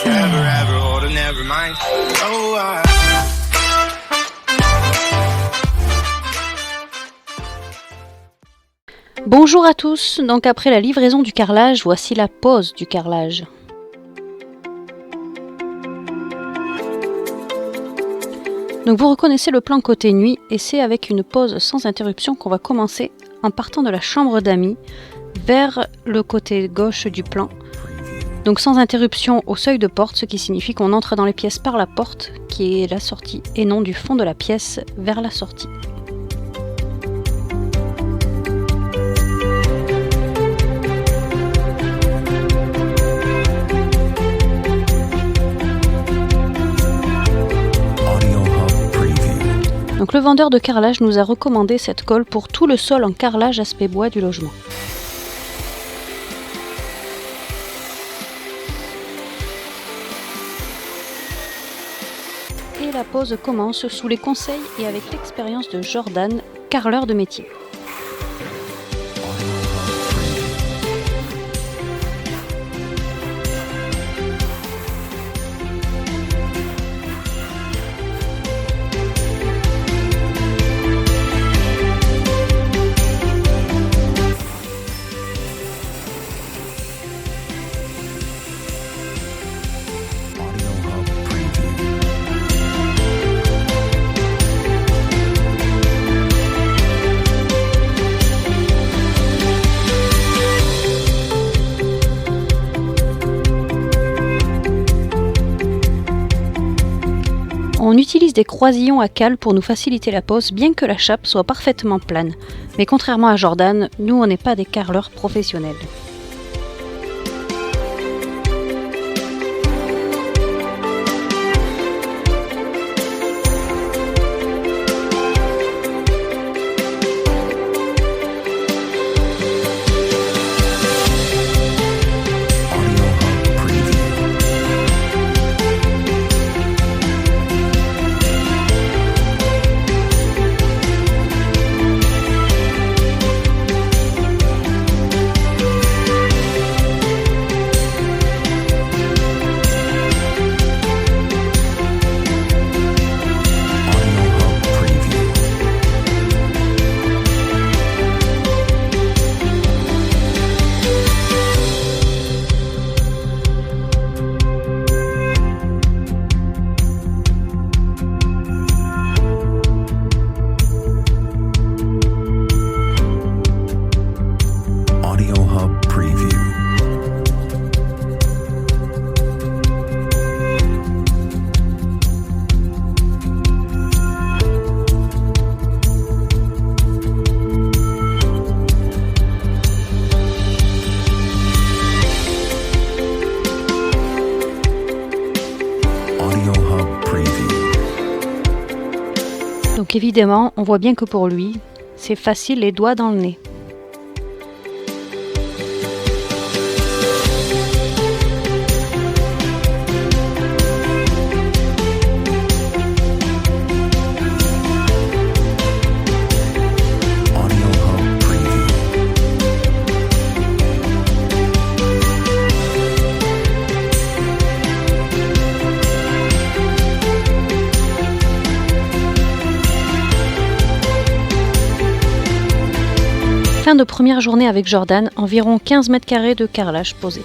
Forever, ever, hold on, never mind. Oh, Bonjour à tous, donc après la livraison du carrelage, voici la pose du carrelage. Donc vous reconnaissez le plan côté nuit et c'est avec une pause sans interruption qu'on va commencer en partant de la chambre d'amis vers le côté gauche du plan. Donc sans interruption au seuil de porte, ce qui signifie qu'on entre dans les pièces par la porte qui est la sortie et non du fond de la pièce vers la sortie. Donc le vendeur de carrelage nous a recommandé cette colle pour tout le sol en carrelage aspect bois du logement. Et la pose commence sous les conseils et avec l'expérience de Jordan, carreleur de métier. On utilise des croisillons à cale pour nous faciliter la pose, bien que la chape soit parfaitement plane. Mais contrairement à Jordan, nous on n'est pas des carreleurs professionnels. Donc évidemment, on voit bien que pour lui, c'est facile les doigts dans le nez. Fin de première journée avec Jordan, environ 15 mètres carrés de carrelage posé.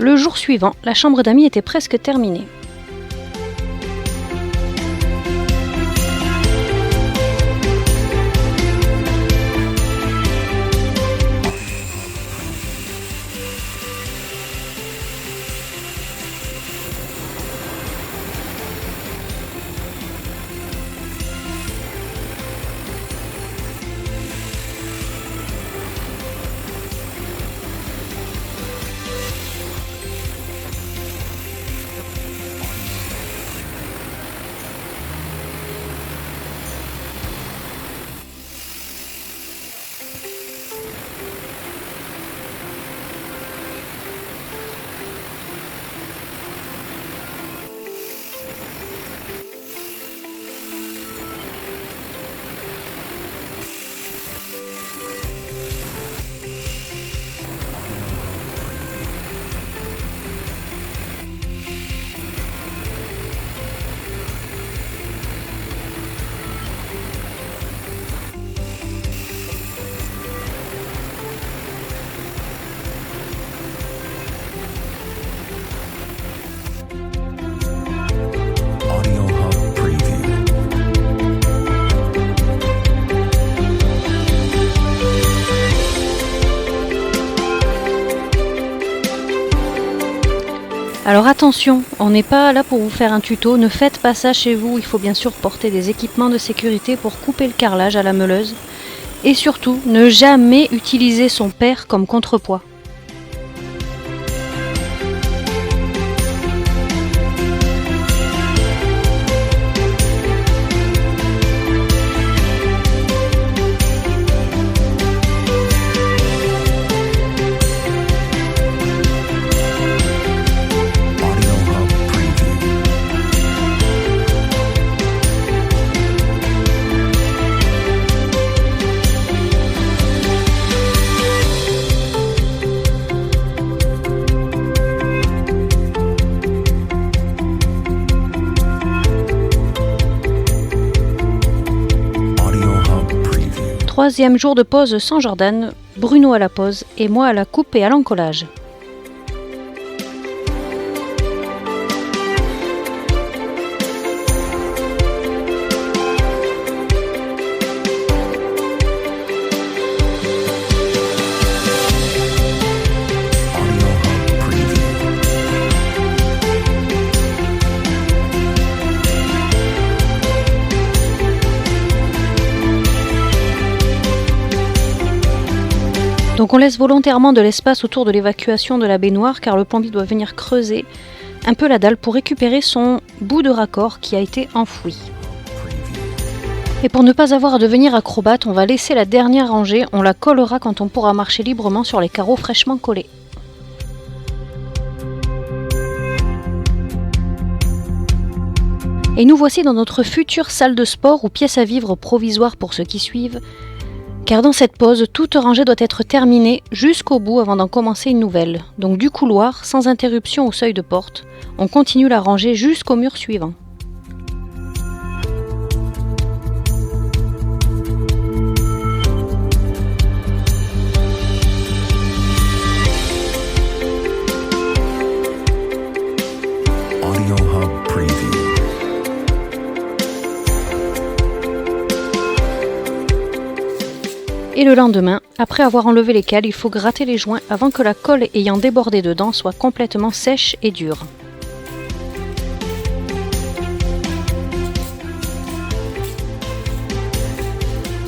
Le jour suivant, la chambre d'amis était presque terminée. Alors attention, on n'est pas là pour vous faire un tuto, ne faites pas ça chez vous, il faut bien sûr porter des équipements de sécurité pour couper le carrelage à la meuleuse. Et surtout, ne jamais utiliser son père comme contrepoids. Troisième jour de pause sans Jordan, Bruno à la pose et moi à la coupe et à l'encollage. Donc on laisse volontairement de l'espace autour de l'évacuation de la baignoire car le plombier doit venir creuser un peu la dalle pour récupérer son bout de raccord qui a été enfoui. Et pour ne pas avoir à devenir acrobate, on va laisser la dernière rangée, on la collera quand on pourra marcher librement sur les carreaux fraîchement collés. Et nous voici dans notre future salle de sport ou pièce à vivre provisoire pour ceux qui suivent. Car dans cette pause, toute rangée doit être terminée jusqu'au bout avant d'en commencer une nouvelle. Donc du couloir, sans interruption au seuil de porte, on continue la rangée jusqu'au mur suivant. Audio Hub Preview. Et le lendemain, après avoir enlevé les cales, il faut gratter les joints avant que la colle ayant débordé dedans soit complètement sèche et dure.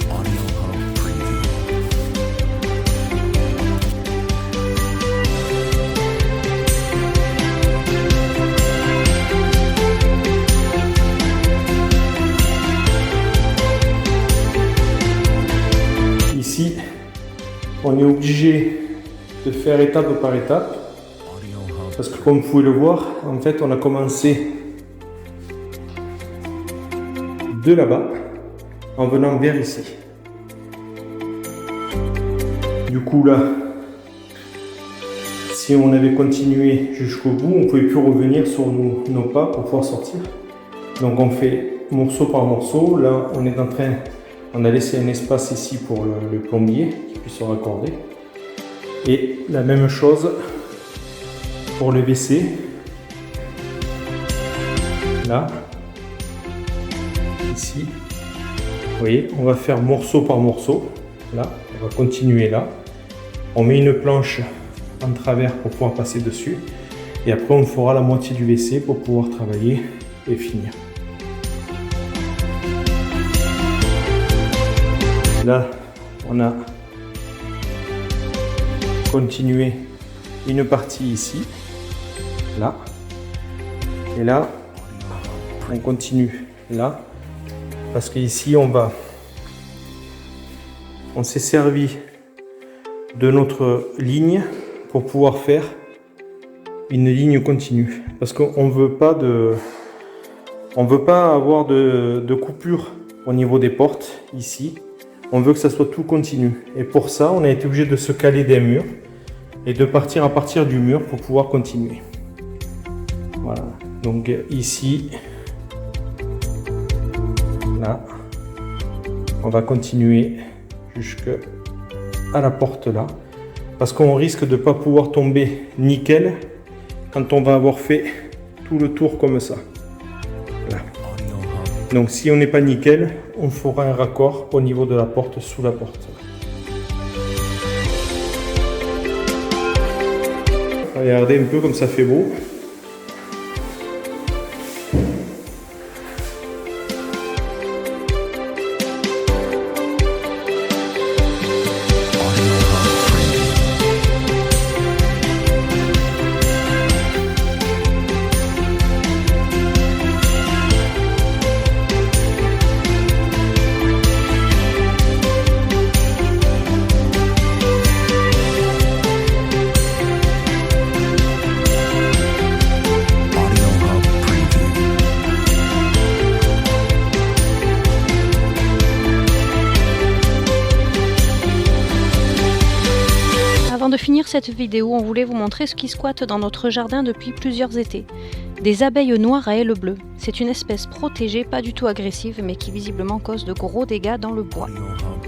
Audio Hub Preview. Ici, on est obligé de faire étape par étape, Audio Hub. parce que comme vous pouvez le voir, en fait, on a commencé de là-bas, en venant vers ici. Du coup, là, si on avait continué jusqu'au bout, on ne pouvait plus revenir sur nos pas pour pouvoir sortir. Donc on fait morceau par morceau. Là, on est en train... On a laissé un espace ici pour le plombier qui puisse se raccorder. Et la même chose pour le WC. Là, ici. Vous voyez, on va faire morceau par morceau. Là, on va continuer là. On met une planche en travers pour pouvoir passer dessus. Et après, on fera la moitié du WC pour pouvoir travailler et finir. Là, on a continué une partie ici, là, et là, on continue là, parce qu'ici, on s'est servi de notre ligne pour pouvoir faire une ligne continue, parce qu'on veut pas avoir de coupure au niveau des portes ici. On veut que ça soit tout continu. Et pour ça, on a été obligé de se caler des murs et de partir à partir du mur pour pouvoir continuer. Voilà. Donc ici, là, on va continuer jusqu'à la porte là. Parce qu'on risque de ne pas pouvoir tomber nickel quand on va avoir fait tout le tour comme ça. Là. Donc si on n'est pas nickel, on fera un raccord au niveau de la porte, sous la porte. Regardez un peu comme ça fait beau. cette vidéo, on voulait vous montrer ce qui squatte dans notre jardin depuis plusieurs étés. Des abeilles noires à ailes bleues. C'est une espèce protégée, pas du tout agressive, mais qui visiblement cause de gros dégâts dans le bois. Audio Hub